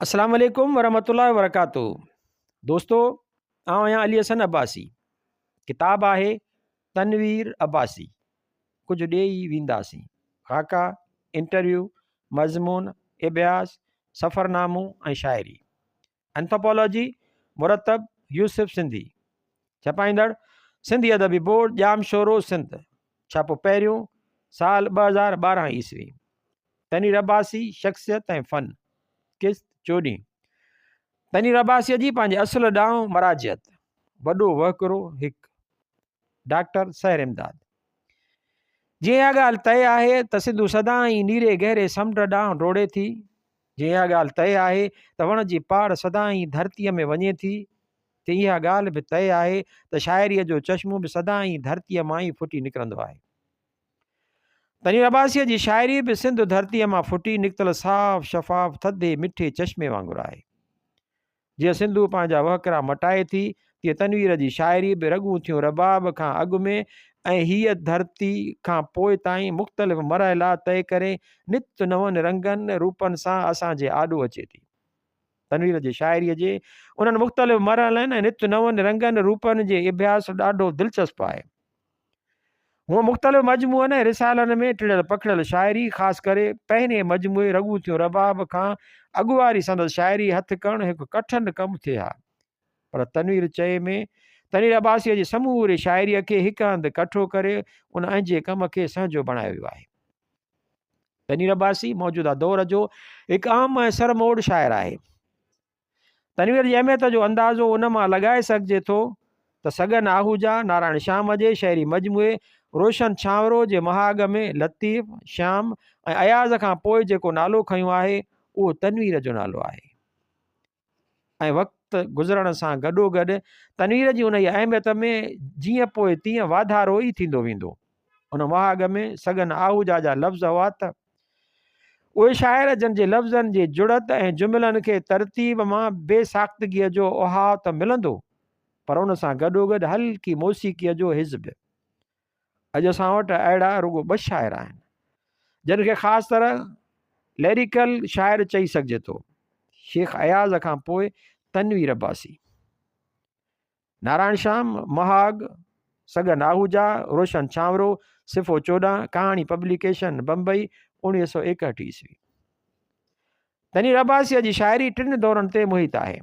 अस्सलाम वालेकुम वरहमतुल्लाहि वबरकातुहू। दोस्तों, आउं आहियां अली हसन अब्बासी। किताब आहे तनवीर अब्बासी, कुझु ॾेई वेंदासीं। ख़ाका, इंटरव्यू, मज़मून, इब्यास, सफ़रनामो ऐं शाइरी। एंथोपोलॉजी मुरतब यूसुफ सिंधी। छपाईंदड़ सिंधी अदबी बोर्ड, जाम शोरो सिंध। छापो पहिरियों, साल 2012 ईस्वी। तनवीर अब्बासी, शख़्सियत ऐं फ़न, क़िस्त 14। तनवीर अब्बासीअ जी पंहिंजे असुल ॾांहुं मराजियत। वॾो वहकिरो हिकु। डॉक्टर सहर इमदाद। जीअं इहा ॻाल्हि तय आहे त सिंधु सदाईं नीरे गहरे समुंड ॾांहुं डोड़े थी। जीअं इहा ॻाल्हि तय आहे त वण जी पाड़ सदाईं धरतीअ में वञे थी, त इहा ॻाल्हि बि तय आहे त शाइरीअ जो चश्मो बि सदाईं धरतीअ मां ई फुटी निकिरंदो आहे। तनवीर अब्बासीअ जी शाइरी बि सिंधु धरतीअ मां फुटी निकितल साफ़ शफ़ाफ़ थधे मिठे चश्मे वांगुरु आहे। जीअं सिंधु पंहिंजा वहकिरा मटाए थी, तीअं तनवीर जी शाइरी बि रॻूं थियूं रबाब खां अॻु में ऐं हीअ धरती खां पोइ ताईं मुख़्तलिफ़ मरहला तय करे नित नवनि रंगनि रूपनि सां असांजे आॾो अचे थी। तनवीर जी शाइरीअ जे उन्हनि मुख़्तलिफ़ मरहलनि ऐं नित नवनि रंगनि रूपनि जे इब्यास ॾाढो दिलचस्प आहे। हूअं मुख़्तलिफ़ मजमूअनि ऐं रिसालनि में टिड़ियल पखिड़ियल शाइरी, ख़ासि करे पहिरें मजमूए रॻूं थियूं रबाब खां अॻु वारी संदसि शाइरी हथु करणु हिकु कठिन कमु थिए हा। पर तनवीर चए में तनवीर अब्बासीअ जी समूरे शाइरीअ खे हिकु हंधि कठो करे उन अंजे कम खे सहजो बणायो वियो आहे। तनवीर अब्बासी मौजूदा दौर जो हिकु आम ऐं सरमोड़ शाइर आहे। तनवीर जी अहमियत जो अंदाज़ो उन मां लॻाए सघिजे थो त सगन आहूजा नारायण श्याम जे शहरी मजमूए रोशन छांवरो जे महाग में लतीफ़, श्याम ऐं अयाज़ खां पोइ जेको नालो खंयो आहे उहो तनवीर जो नालो आहे। ऐं वक़्तु गुज़रण सां गॾोगॾु तनवीर जी उन जी अहमियत में जीअं पोइ तीअं वाधारो ई थींदो वेंदो। उन महाग में सगन आहूजा जा लफ़्ज़ हुआ त उहे शाइर जन जे लफ़्ज़नि जी जुड़त ऐं जुमिलनि खे तरतीब मां बेसाख़्तगीअ जो उहाव त मिलंदो, पर उन सां गॾोगॾु हल्की मौसीक़ीअ जो हिज़्ब। अॼु असां वटि अहिड़ा रुगो 2 शाइर आहिनि जिन खे ख़ासि तरह लिरिकल शाइर चई सघिजे थो। शेख अयाज़ खां पोइ तनवीर अब्बासी। नारायण श्याम, महाग, सगन आहूजा, रोशन छांवरो, सिफ़ो 14, कहाणी पब्लिकेशन बम्बई, 1961 ईस्वी। तनवीर अब्बासीअ जी शाइरी 3 दौरनि ते मुहित आहे।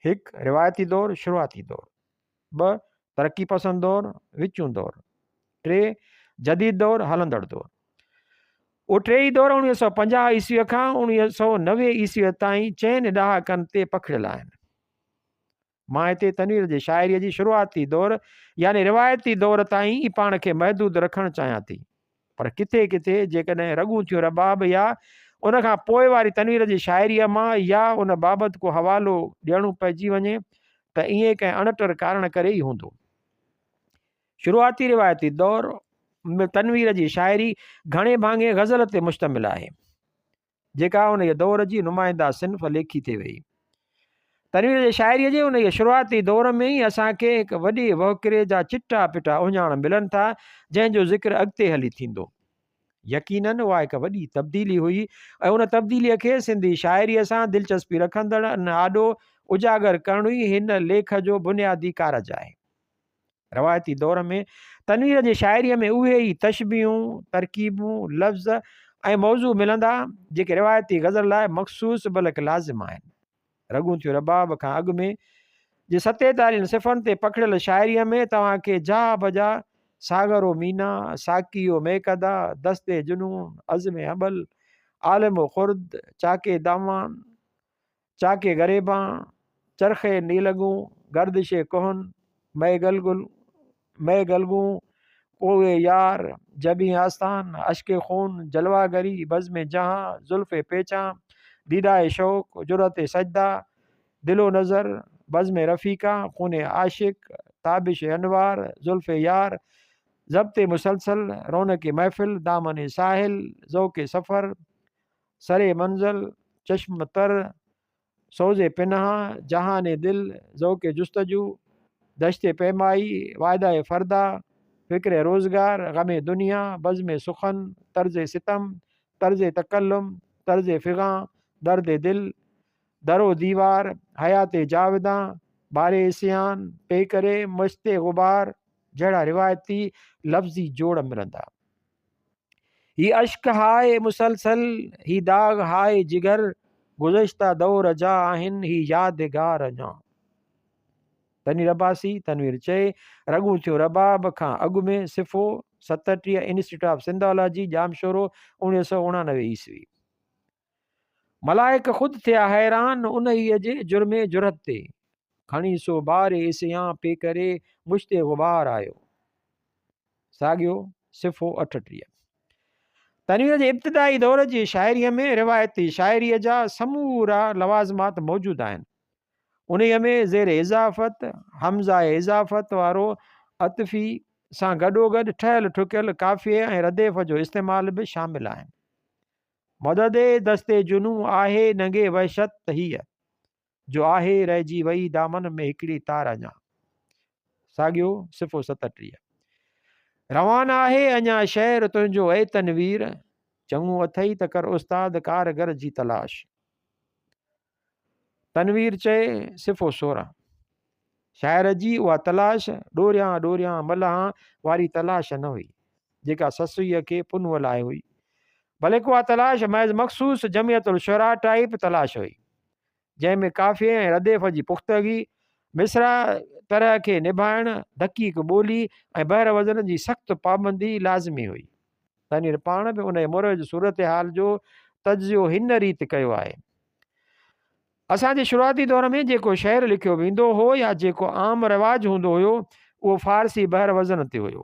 1 रिवायती दौर, शुरूआती दौर। 2 तरक़ी पसंद दौर, विचूं दौर। 3 जदीद दौर, हलंदड़ दौर। उहो 3 दौर 1950 ईस्वीअ खां 1990 ईस्वीअ ताईं 4 ॾहाकनि ते पखिड़ियल आहिनि। मां हिते तनवीर जी शाइरीअ जी शुरूआती दौर यानी रिवायती दौर ताईं ई पाण खे महदूद रखणु चाहियां थी, पर किथे किथे जेकॾहिं रॻूं थियूं रबाब या उन खां पोइ वारी तनवीर जी शाइरीअ मां या उन बाबति को हवालो ॾियणो पइजी वञे त ईअं कंहिं अणटर कारण करे ई हूंदो। शुरूआती रिवायती दौर में तनवीर जी शाइरी घणे भाङे ग़ज़ल ते मुश्तमिल आहे, जेका उन जे दौर जी नुमाइंदा सिन्फ़ लेखी थी वई। तनवीर जी शाइरीअ जे उन जे शुरूआती दौर में ई असांखे हिकु वॾे वहकिरे जा चिटा पिटा उञाण मिलनि था, जंहिंजो ज़िक्र अॻिते हली थींदो। यकीनन उहा हिकु वॾी तब्दीली हुई ऐं उन तब्दीलीअ खे सिंधी शाइरीअ सां दिलचस्पी रखंदड़ आॾो उजागर करणु ई हिन लेख जो बुनियादी कारज आहे। रवायती दौर में तनवीर जी शाइरीअ में उहे ई तशबीहूं, तरकीबूं, लफ़्ज़ ऐं मौज़ू मिलंदा जेके रिवायती ग़ज़ल लाइ मख़सूस बल्कि लाज़िम आहिनि। रॻूं थियूं रबाब खां अॻु में जे 47 सिफ़नि ते पखिड़ियल शाइरीअ में तव्हांखे जा बजा सागरो मीना, साकियो मेकदा, दस्ते जुनून, अज़्म अबल, आलम खुर्द, चाके दामान, चाके गरेबां, चरखे नीलगूं, गर्दिश कोहन, मैं गलगूं, कोवे यार, जबी आस्तान, अश्के खून, जलवागरी, बज़्म जहाँ, जुल्फ़े पेचां, दीदाए शौक, जुरत सजदा, दिलो नज़र, बज़्म रफ़ीका, खून आशिक, ताबिश अनवार, जुल्फ़े यार, ज़ब्त मुसलसल, रौनक महफ़िल, दामन साहिल, ज़ौक़ सफ़र, सरे मंज़ल, चश्म तर, सोज़े पिनहा, जहान दिल, ज़ौक़ जुस्तजू, दश्ते पैमाई, वायदा फ़रदा, फ़िक्र रोज़गार, गमे दुनिया, बज़्म सुखन, तर्ज़ सितम, तर्ज़ तकल्लुम, तर्ज़ फ़िग़ां, दर्द दिल, दरो दीवार हयात जाविदा बारे सियान पे करे मुश्ते गुबार जहिड़ा रिवायती लफ़्ज़ी जोड़ मिलंदा। ही अश्क हाय मुसलसल, ही दाग हाय जिगर, गुज़श्ता दौर जा आहिनि ही यादगार अञा। तनवीर अब्बासी तनवीर चए रगू थियो रबाब खां अॻु में सिफ़ो 37 इंस्टीट्यूट ऑफ सिंधोलॉजी जामशोरो 1999 ईस्वी। मलाइक ख़ुदि थिया हैरान उन ई जे जुर्मे जुरत ते, खणी सो बारे इसियां पे करे मुश्ते गुबार आयो। साॻियो सिफ़ो 38। तनवीर जे इब्तिदाई दौर जी शाइरीअ में रिवायती शाइरीअ जा समूरा लवाज़मात मौजूदु आहिनि। उन में ज़ेर इज़ाफ़त हमज़ा इज़ाफ़त वारो अतफ़ी सां गॾोगॾु ठहियल ठुकियल काफ़िए ऐं रदेफ़ जो इस्तेमालु बि शामिलु आहिनि। मददे दस्ते जुनू आहे नंगे वहशत हीअ, जो आहे रहिजी वई दामन में हिकिड़ी तार अञा। साॻियो सिफ़ो 37। रवाना आहे अञा शहर तुंहिंजो ए तनवीर, चङो अथई त कर उस्ताद कारगर जी तलाश। तनवीर चए सिफ़ो 16। शाइर जी उहा तलाश ॾोरियां ॾोरियां मल्हां वारी तलाश न हुई जेका ससुईअ खे पुनूअ लाइ हुई, बल्कि उहा तलाश महज़ मख़सूस जमियतुल शुरा टाइप तलाश हुई, जंहिंमें काफ़िए ऐं रदेफ़ जी पुख़्तगी, मिसरा तरह खे निभाइण, दक़ीक़ ॿोली ऐं बहर वज़न जी सख़्तु पाबंदी लाज़मी हुई। तनवीर पाण बि उन मुरज सूरत हाल जो तजियो हिन रीति कयो आहे। असांजे शुरूआती दौर में जेको शहर लिखियो वेंदो हो या जेको आम रिवाज हूंदो हुयो उहो फ़ारसी बहर वज़न ते हुयो।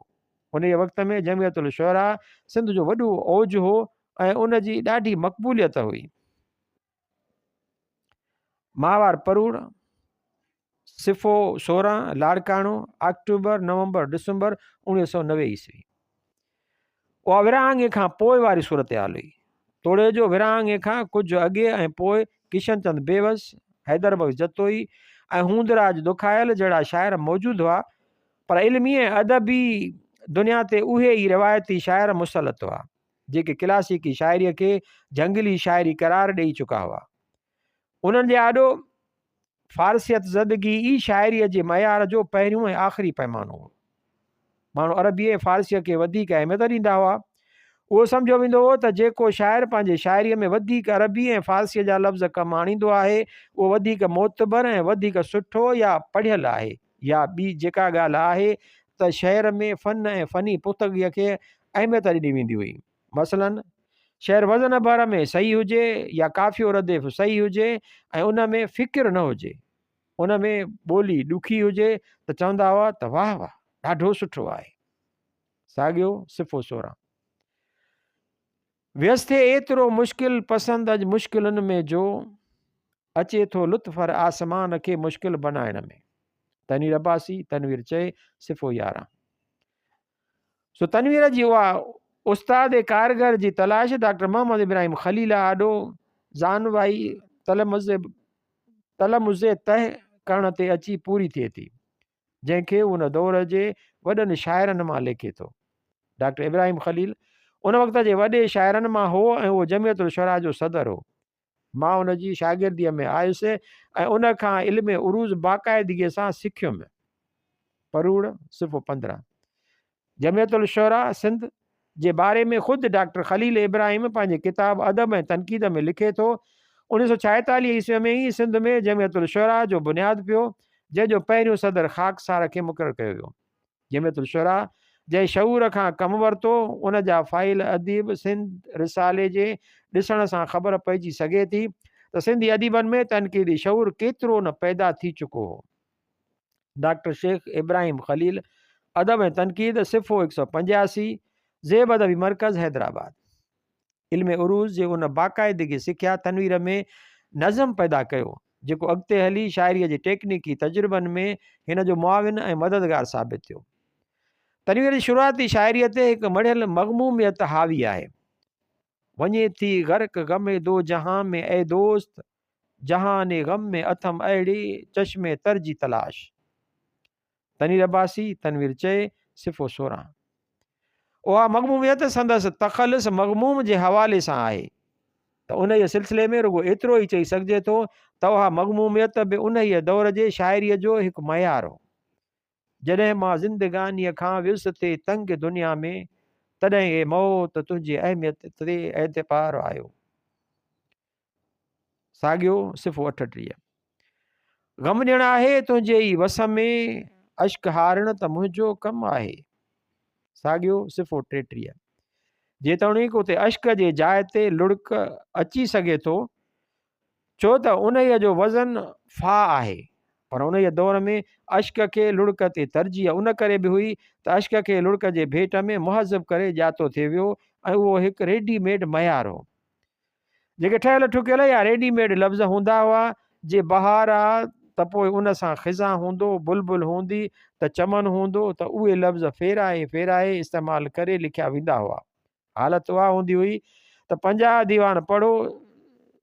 उन वक़्त में जमियतुल शुरा सिंध जो वॾो औज हो ऐं उन जी ॾाढी मक़बूलियत हुई। माहवार परूड़ सिफ़ो 16 लाड़काणो अक्टूबर नवंबर डिसंबर 1990 ईस्वी। उहा विरहाङे खां पोइ वारी सूरत हाल हुई। तोड़े जो विरहाङे खां कुझु अॻे ऐं पोइ किशनचंद बेवस, हैदरबख्श जतोई ऐं हूंदराज दुखायल जहिड़ा शाइर मौजूदु हुआ, पर इल्मी ऐं अदबी दुनिया ते उहे ई रिवायती शाइर मुसलत हुआ जेके क्लासिकी शाइरीअ खे जंगली शाइरी करार ॾेई चुका हुआ। उन्हनि जे आॾो फ़ारसियत ज़दगी ई शाइरीअ जे मयार जो पहिरियों ऐं आख़िरी पैमानो हो। माण्हू अरबी ऐं फ़ारसीअ खे वधीक अहमियत ॾींदा हुआ। उहो सम्झो वेंदो हो त जेको शाइर पंहिंजे शाइरीअ में वधीक अरबी ऐं फ़ारसीअ जा लफ़्ज़ कमु आणींदो आहे उहो वधीक मोतबर ऐं वधीक सुठो या पढ़ियलु आहे, या ॿी जेका ॻाल्हि आहे त शहर में फ़न ऐं फ़नी पुख़्तगीअ खे अहमियत ॾिनी वेंदी हुई। मसलन शहर वज़न भर में सही हुजे या काफ़ियो रदेफ़ सही हुजे ऐं उन में फ़िकिर न हुजे, उन में ॿोली ॾुखी हुजे त चवंदा हुआ त वाह वाह ॾाढो सुठो आहे। साॻियो सिफ़ो 16। व्यस्थ एतिरो मुश्किल पसंदि अॼु मुश्किलुनि में जो अचे थो लुत्फ़र आसमान खे मुश्किल बनाइण में। तनवीर अब्बासी तनवीर चए सिफ़ो 11। सो तनवीर जी उहा उस्ताद कारगर जी तलाश डॉक्टर मोहम्मद इब्राहिम खलील आॾो ज़ानवाई तलमुज़े तह करण ते अची पूरी थिए थी, जंहिंखे उन दौर जे वॾनि शाइरनि मां लेखे थो। डॉक्टर इब्राहिम खलील उन वक़्त जे वॾे शाइरनि मां हो ऐं उहो जमियतुल शुरा जो सदर हो। मां उन जी शागिर्दीअ में आयुसि ऐं उन खां इल्म उरूज़ बाक़ाइदगीअ सां सिखियुमि। परूड़ सिफ़ो 15। जमियतुल शुरा सिंध जे बारे में ख़ुदि डॉक्टर खलील इब्राहिम पंहिंजे किताब अदब ऐं तनक़ीद में लिखे थो 1946 ईस्वीअ में ई सिंध में जमियतुल शुरा जो बुनियादु पियो, जंहिंजो पहिरियों सदर ख़ाकसार खे मुक़ररु कयो वियो। जमियतुल शुरा जंहिं शऊर खां कमु वरितो उन जा फ़ाइल अदीब सिंध रिसाले जे ॾिसण सां ख़बर पइजी सघे थी त सिंधी अदीबनि में तनक़ीदी शऊर केतिरो न पैदा थी चुको हो। डॉक्टर शेख इब्राहिम खलील अदब ऐं तनक़ीद सिफ़ो 185 ज़ेब अदबी मर्कज़ हैदराबाद। इल्म उरूज़ जे उन बाक़ाइदगी सिखिया तनवीर में नज़म पैदा कयो जेको अॻिते हली शाइरीअ जे टेक्निकी तजुर्बनि में हिन जो मुआविन ऐं मददगार साबित थियो। तनवीर जी शुरूआती शाइरीअ ते हिकु मढ़ियल मग़मूमियत हावी आहे। वञे थी गर्क ग़मे दो जहां में ए दोस्त, जहाने ग़म में अथम अहिड़ी चश्मे तर जी तलाश। तनवीर अब्बासी तनवीर चए सिफ़ो 16। उहा मग़मूमियत संदसि तख़ल्लुस मग़मूम जे हवाले सां आहे। त उन जे सिलसिले में रुगो एतिरो ई चई सघिजे थो त उहा मग़मूमियत बि उन ई दौर जे शाइरीअ जो हिकु मयार हो। जॾहिं मां ज़िंदगानीअ खां वियुसि ते तंग दुनिया में, तॾहिं हे मौत तुंहिंजी अहमियत ते एतबार आयो। साॻियो सिफ़ो 38। ग़म ॾियणु आहे तुंहिंजे ई वस में, अश्क हारण त मुंहिंजो कमु आहे। साॻियो सिफ़ो 33। जेतोणीकि उते अश्क जे जाइ ते लुड़क अची सघे थो, छो त उन जो वज़न फ़ा आहे, पर उन दौर में अश्क खे लुड़क ते तरजीह उन करे बि हुई त अश्क खे लुड़क जे भेट में मुहज़ब करे ॼातो थिए वियो ऐं उहो हिकु रेडीमेड मयार हो। जेके ठहियल ठुकियल या रेडीमेड लफ़्ज़ हूंदा हुआ, जे बहार आहे त पोइ उन सां ख़िज़ा हूंदो, बुलबुल हूंदी त चमन हूंदो, त उहे लफ़्ज़ फेराए फेराए इस्तेमालु करे लिखिया वेंदा हुआ। हालत उहा हूंदी हुई त 50 दीवान पढ़ो,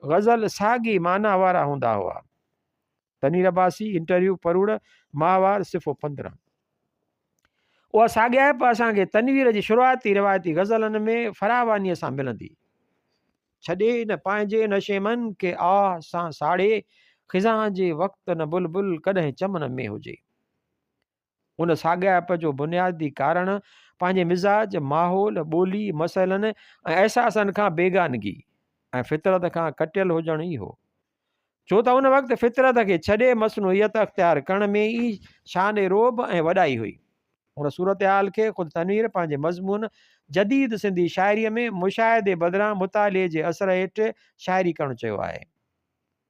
ग़ज़ल साॻी माना वारा हूंदा हुआ। तनवीर अब्बासी, इंटरव्यू परूड़, माहवार, सिफ़ो 15। उहा साॻियाप असांखे तनवीर जी शुरूआती रिवायती ग़ज़लनि में फरावानीअ सां मिलंदी। छॾे न पंहिंजे नशे मन के आ सां साड़े, ख़िज़ा जे वक़्तु न बुलबुल कॾहिं चमन में हुजे। उन साॻियाप जो बुनियादी कारण पंहिंजे मिज़ाज, माहौल, ॿोली, मसइलनि ऐं अहसासनि खां बेगानगी ऐं फितरत खां कटियल हुजण ई हो। छो त उन वक़्तु फितरत खे छॾे मसनूइयत अख़्तियार करण में ई शान रोब ऐं वॾाई हुई। उन सूरत हाल खे ख़ुदि तनवीर पंहिंजे मज़मून जदीद सिंधी शाइरीअ में मुशाहिदे बदिरां मुताले जे असर हेठि शाइरी करणु चयो आहे,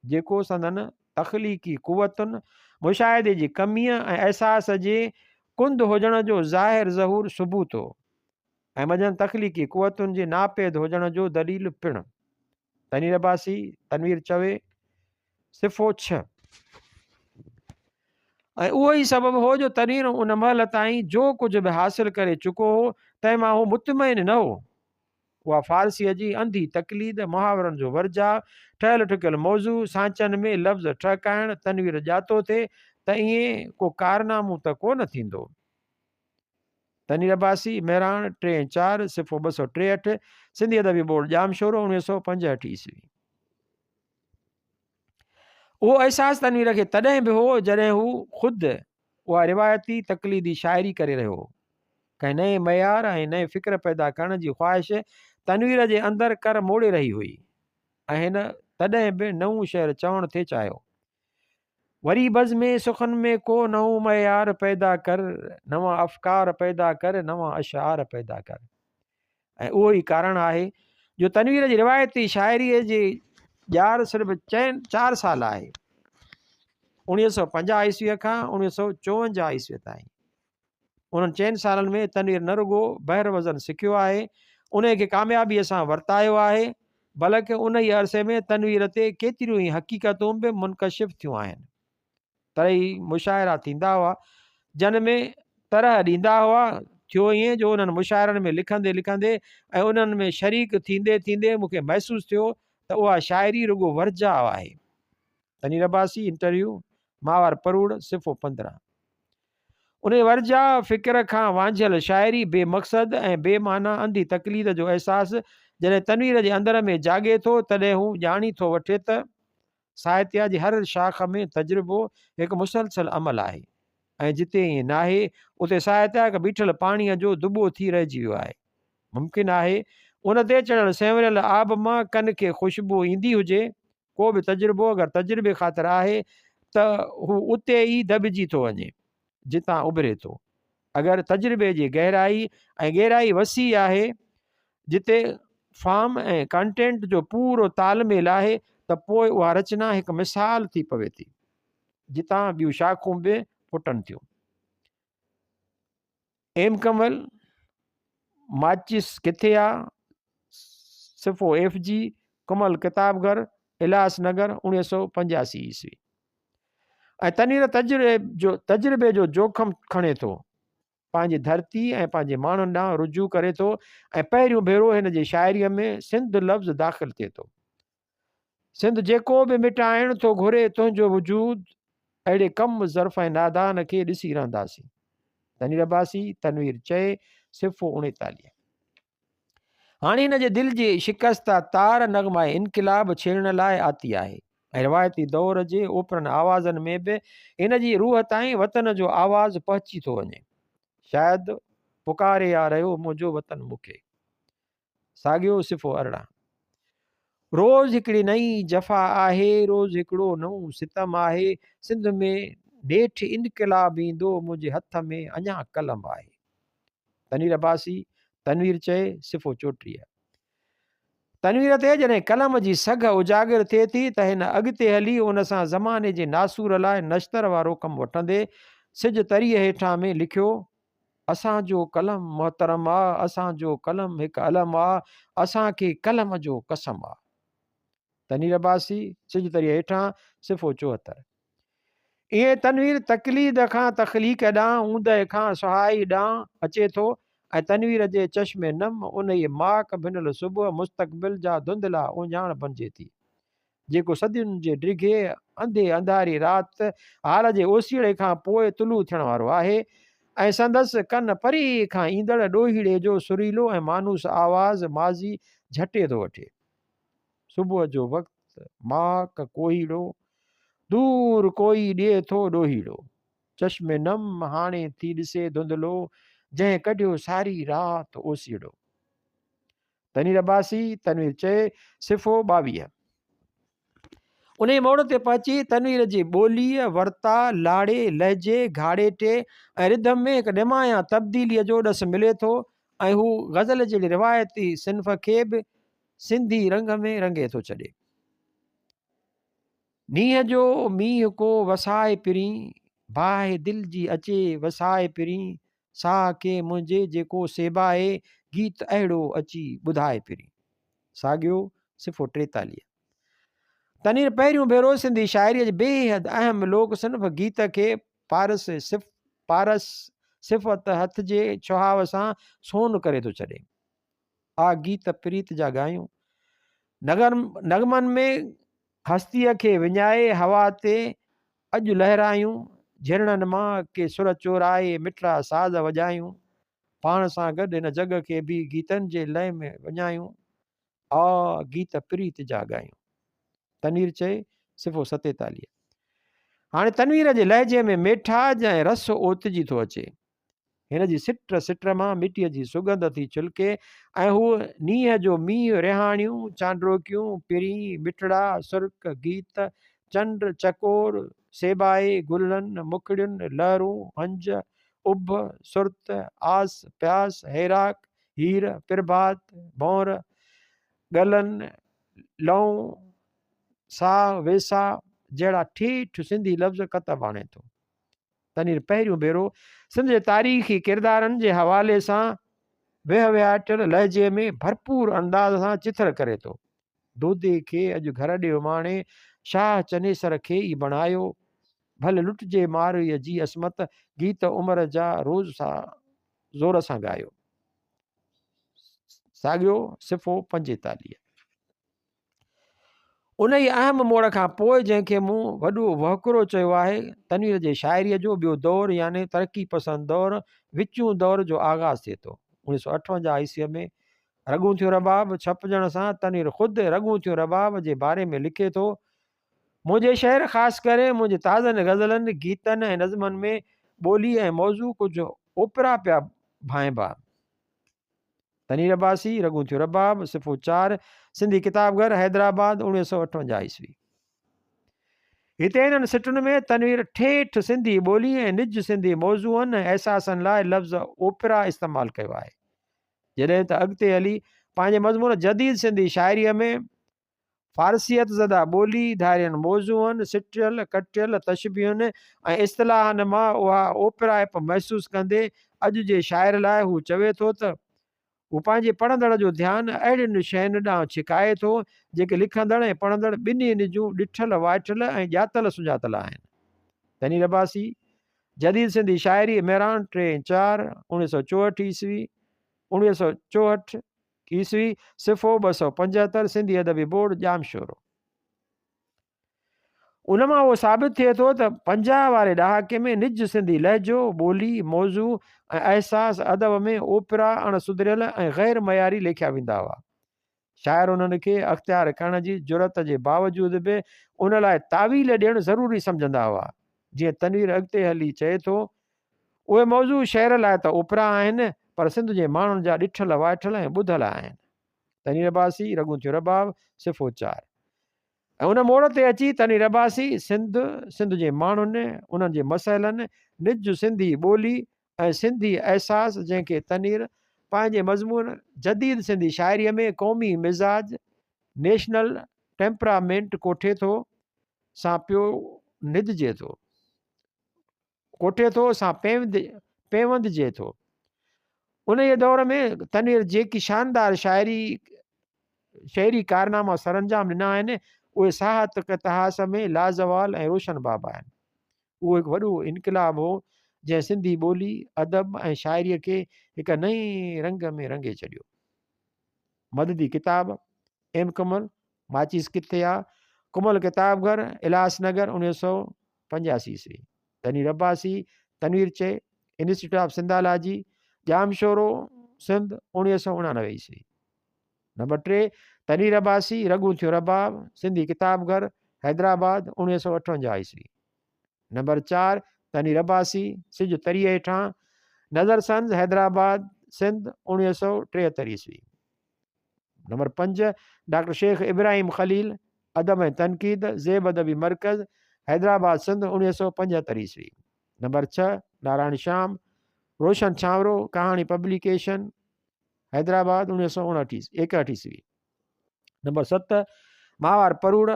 जेको संदन तख़लीक़ी क़ुवतुनि, मुशाहिदे जी कमीअ ऐं अहसास जे कुंद हुजण जो ज़ाहिर ज़हूर सबूत हो ऐं मजन तख़लीक़ी क़ुवतुनि जे नापेद हुजण जो दलील पिणु। तनवीर अब्बासी, तनवीर चवे, सिफ़ो 6। ऐं उहो ई सबबु हो जो तनवीर उन महिल ताईं जो कुझु बि हासिलु करे चुको हो, तंहिं मां हू मुतमइन न हो। उहा फ़ारसीअ जी अंधी तक़लीद, मुहावरनि जो वर्जा, ठहियल ठुकियल मौज़ू, सांचनि में लफ़्ज़ ठहकाइण तनवीर ॼातो थिए त ईअं को कारनामो त कोन थींदो। तनवीर अब्बासी, महिराण, 3/4, सिफ़ो 263, सिंधी अदबी बोर्ड, जामशोरो, 1965 ईस्वी। उहो अहसास तनवीर खे तॾहिं बि हो जॾहिं हू ख़ुदि उहा रिवायती तक़लीदी शाइरी करे रहियो हो। कंहिं नए मयार ऐं नए फ़िक्र पैदा करण जी ख़्वाहिश तनवीर जे अंदरि कर मोड़े रही हुई ऐं हिन तॾहिं बि नऊं शहर चवणु थिए चाहियो, वरी बज़ में सुखनि में को नओं मयार पैदा कर, नवां अफ़कार पैदा कर, नवां अशार पैदा कर। ऐं उहो ई कारण आहे जो तनवीर जी रिवायती शाइरीअ जी ॼार सिर्फ़ु 4 साल आहे, 1950 ईस्वीअ खां 1954 ईस्वीअ ताईं। उन्हनि 4 सालनि में तनवीर न रुगो बहिर वज़न सिखियो आहे, उन खे कामयाबीअ सां वर्तायो आहे, बल्कि उन ई अरसे में तनवीर ते केतिरियूं ई हक़ीक़तूं बि मुनकशिफ़ थियूं आहिनि। तरही मुशाइरा थींदा हुआ, जन में तरह ॾींदा हुआ। थियो ईअं जो उन्हनि मुशाइरनि में लिखंदे लिखंदे ऐं उन्हनि में शरीक थींदे थींदे मूंखे महसूसु थियो त उहा शाइरी रुगो वर्जा आहे। तनवीर अब्बासी, इंटरव्यू, माहवार परूड़, सिफ़ो 15। उन वर्जा फ़िक्र खां वांझियल शाइरी, बेमक़सद ऐं बेमाना अंधी तक़लीद जो अहसासु जॾहिं तनवीर जे अंदर में जाॻे थो, तॾहिं हू ॼाणी थो वठे त साहित्य जी हर शाख में तजुर्बो हिकु मुसलसल अमल आहे ऐं जिते ईअं नाहे उते साहित्य हिकु बीठल पाणीअ जो दुॿो थी रहिजी वियो आहे। मुमकिन आहे उन ते चढ़ियल सेवरियल आब मां कन खे ख़ुशबू ईंदी हुजे। को बि तजुर्बो अगरि तजुर्बे ख़ातिर आहे त हू उते ई दॿिजी थो वञे जितां उभिरे थो। अगरि तजुर्बे जी गहराई वसी आहे, जिते फॉर्म ऐं कंटेंट जो पूरो तालमेल आहे, त पोइ उहा रचना हिकु मिसाल थी पवे थी, जितां ॿियूं शाखूं बि फुटनि थियूं। एम कमल, माचिस किथे आहे, सिफ़ो FG, कमल किताबघर, इलासनगर, 1985 ईस्वी। ऐं तनवीर तजुर्बे जो जोखम खणे थो, पंहिंजी धरती ऐं पंहिंजे माण्हुनि ॾांहुं रुजू करे थो ऐं पहिरियों भेरो हिन जी शाइरीअ में सिंध लफ़्ज़ दाख़िल थिए थो। सिंध जेको बि मिटाइण थो घुरे तुंहिंजो वजूद, अहिड़े कम ज़र्फ़ ऐं नादान खे ॾिसी रहंदासीं। तनवीर अब्बासी, तनवीर चए, सिफ़ो 39। हाणे हिन जे दिलि जी शिकस्त तार नगमा इनक़िलाब छेड़ण लाइ आती आहे ऐं रिवायती दौर जे ओपरनि आवाज़नि में बि इन जी रूह ताईं वतन जो आवाज़ु पहुची थो वञे। शायदि पुकारे आ रहियो मुंहिंजो वतन मूंखे। साॻियो सिफ़ो 18। रोज़ हिकिड़ी नई जफ़ा आहे, रोज़ हिकिड़ो नओं सितम आहे, सिंध में नेठि इनक़िलाब ईंदो, मुंहिंजे हथ में अञा कलम आहे। तनीर अब्बासी तनवीर चए सिफ़ो 34। तनवीर ते जॾहिं कलम जी सघ उजागर थिए थी त हिन अॻिते हली उन सां ज़माने जे नासूर लाइ नश्तर वारो कमु वठंदे सिज तरीअ हेठां में लिखियो, असांजो कलम मोहतरम आहे, असांजो कलम हिकु अलम आहे, असांखे कलम जो कसम आहे। तनीर अब्बासी सिज तरीअ हेठां सिफ़ो 74। ईअं तनवीर तकलीद खां तख़लीक़ ॾांहुं ऊंदहि खां सुहाई ॾांहुं अचे थो ऐं तनवीर जे चश्मे नम उन ई माक भिनल सुबुह मुस्तक़बिल जा धुंधला उञाण बणिजे थी, जेको सदियुनि जे डिघे अंधे अंधारी राति हाल जे ओसीड़े खां पोइ तुलू थियण वारो आहे ऐं संदसि कन परे खां ईंदड़ ॾोहीड़े जो सुरीलो ऐं मानूस आवाज़ माज़ी झटे थो वठे। सुबुह जो वक़्तु माक कोहीड़ो, दूर कोई ॾिए थो ॾोहीड़ो, चश्मे नम हाणे थी ॾिसे धुंधलो, जंहिं कढियो सारी राति ओसीड़ो। तनीर अब्बासी तनवीर चए सिफ़ो 22। उन मोड़ ते पहुची तनवीर जी ॿोलीअ वर्ता लाड़े लहजे घाड़े टे ऐं रिधम में हिकु निमाया तब्दीलीअ जो ॾसु मिले थो ऐं हू ग़ज़ल जहिड़ी रिवायती सिन्फ़ खे बि सिंधी रंग में रंगे थो छॾे। नींहं जो मींहं को वसाए पिरी, बाहि दिलि जी अचे वसाए पिरी, साह के मुंहिंजे जेको सेबाए, गीत अहिड़ो अची ॿुधाए पिरी। साॻियो सिफ़ो 43। तनीर पहिरियों भेरो सिंधी शाइरीअ जे बेहद अहम लोक सिन्फ़ गीत खे पारस सिफ़त हथ जे छुहाव सां सोन करे थो छॾे। आ गीत प्रीत जा ॻायूं, नगमनि में हस्तीअ खे विञाए हवा ते अॼु लहरायूं, झिरणनि मां के सुर चोराए मिठड़ा साज़ वॼायूं, पाण सां गॾु हिन जग खे बि गीतनि जे लय में वञायूं, आ गीत प्रीत जा ॻायूं। तनवीर चए सिफ़ो 47। हाणे तनवीर जे लहजे में मेठाज ऐं रस ओतिजी थो अचे, हिन जी सिट मां मिटीअ जी सुगंध थी छिलके ऐं हू नींहं जो मींहुं रिहाणियूं चांड्रोकियूं पिरी मिठड़ा सुर्क गीत चंड चकोर सेबाए गुलनि मुखड़ियुनि लहरूं हंज उभ सुरत आस प्यास हैराक हीर प्रभात भौर गलन लऊं साह वेसा जहिड़ा ठेठ सिंधी लफ़्ज़ कतब आणे थो। तनीर पहिरियों भेरो सिंध जे तारीख़ी किरदारनि जे हवाले सां वेह विहाटल लहजे में भरपूर अंदाज़ सां चिथड़ करे थो। दोदे खे अॼु घर ॾे माणे शाह चनेसर खे ई बणायो, भले लुटिजे मारोईअ जी असमत, गीत उमिरि जा रोज़ सां ज़ोर सां ॻायो। साॻियो सिफ़ो 45। उन ई अहम मोड़ खां पोइ जंहिंखे मूं वॾो वहकिरो चयो आहे, तनवीर जे शाइरीअ जो ॿियो दौरु यानी तरक़ी पसंदि दौरु विचूं दौर जो आगाज़ थिए थो। 1958 ईस्वीअ में रॻूं थियो रबाब छपजण सां तनवीर ख़ुदि रॻूं थियो रबाब जे बारे में लिखे थो, मुंहिंजे शहर ख़ासि करे मुंहिंजे ताज़नि ग़ज़लनि गीतनि ऐं नज़मनि में ॿोली ऐं मौज़ू कुझु ओपरा पिया भाइबा। तनीर अब्बासी रॻूं थियो रबाब सिफ़ो 4 सिंधी किताबघर हैदराबाद 1958 ईस्वी। हिते हिननि सिटुनि में तनवीर ठेठ सिंधी ॿोली ऐं निज सिंधी मौज़ूअनि ऐं अहसासनि लाइ लफ़्ज़ ओपरा इस्तेमालु कयो आहे, जॾहिं त अॻिते हली पंहिंजे मज़मून जदीद सिंधी शाइरीअ में फ़ारसियत ज़दा ॿोली धारियनि मौज़ूअनि सिटियल कटियल तशबीहुनि ऐं इस्तिलाहनि मां उहा ओपराइप महसूसु कंदे अॼु जे शाइर लाइ हू चवे थो त हू पंहिंजे पढ़ंदड़ जो ध्यानु अहिड़ियुनि शयुनि ॾांहुं छिकाए थो जेके लिखंदड़ ऐं पढ़ंदड़ ॿिन्हिनि जूं ॾिठल वाइठल ऐं ॼातल सुञातल आहिनि। तनीर अब्बासी जदीद सिंधी शाइरी मेरान 3/4 1964 ईस्वी 1964 ईस्वी सिफ़ो 275 सिंधी अदबी बोर्ड जामशोरो। उन मां उहो साबित थिए थो त 50 वारे ॾहाके में निज सिंधी लहजो ॿोली मौज़ू ऐं अहसास अदब में ओपरा अणसुधरियल ऐं ग़ैर मयारी लेखिया वेंदा हुआ। शाइर उन्हनि खे अख़्तियार करण जी ज़रूरत जे बावजूदि बि उन लाइ तावील ॾियणु ज़रूरी सम्झंदा हुआ। जीअं तनवीर अॻिते हली चए थो, उहे मौज़ू शहर लाइ त ओपरा आहिनि, पर सिंध जे माण्हुनि जा ॾिठल वाइठल ऐं ॿुधल आहिनि। तनवीर अब्बासी, रॻूं थियो रबाब, सिफ़ो 4। ऐं उन मोड़ ते अची तनवीर अब्बासी सिंध जे माण्हुनि, उन्हनि जे मसइलनि, निज सिंधी ॿोली ऐं सिंधी अहसास, जंहिंखे तनवीर पंहिंजे मज़मून जदीद सिंधी शाइरीअ में क़ौमी मिज़ाज नेशनल टेम्परामेंट कोठे थो सां पियो निदिजे थो, कोठे थो सां पेवंदिजे थो। उन जे दौर में तनवीर जेकी शानदार शाइरी कारनामा सरअंजाम ॾिना आहिनि, उहे साहत तहास में लाज़वाल ऐं रोशन बाब आहिनि। उहो हिकु वॾो इनक़लाब हो जंहिं सिंधी ॿोली अदब ऐं शाइरीअ खे हिकु नई रंग में रंगे छॾियो। मददी किताब एम कमल, माचिस किथे आहे, कुमल किताबघर, इलासनगर, 1985 ईस्वी। तनवीर अब्बासी, तनवीर चे, इंस्टीट्यूट ऑफ सिंधालाजी, जामशोरो सिंध, 1989 ईस्वी। नंबर 3 तनवीर अब्बासी, रॻूं थियो रबाब, सिंधी किताबघर, हैदराबाद, 1958 ईस्वी। नंबर 4 तनवीर अब्बासी, सिज तरीअ हेठां, नज़र सन्स, हैदराबाद, सिंध, 1973 ईस्वी। नंबर 5 डॉक्टर शेख इब्राहिम खलील, अदब ऐं तनक़ीद, ज़ेब अदबी मरकज़, हैदराबाद, सिंध, 1975 ईस्वी। नंबर 6 नारायण श्याम, रोशन छांवरो, कहाणी पब्लिकेशन, हैदराबाद, 1961 ईस्वी। नंबर 7 मावार परूड़,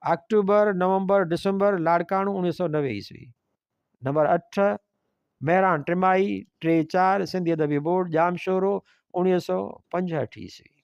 अक्टूबर नवंबर दिसंबर, लाड़काणू, 1990 ईस्वी। नंबर 8 मेहरान टिमाही, 3-4, सिंधी अदबी बोर्ड, जामशोरो, 1965 ईस्वी।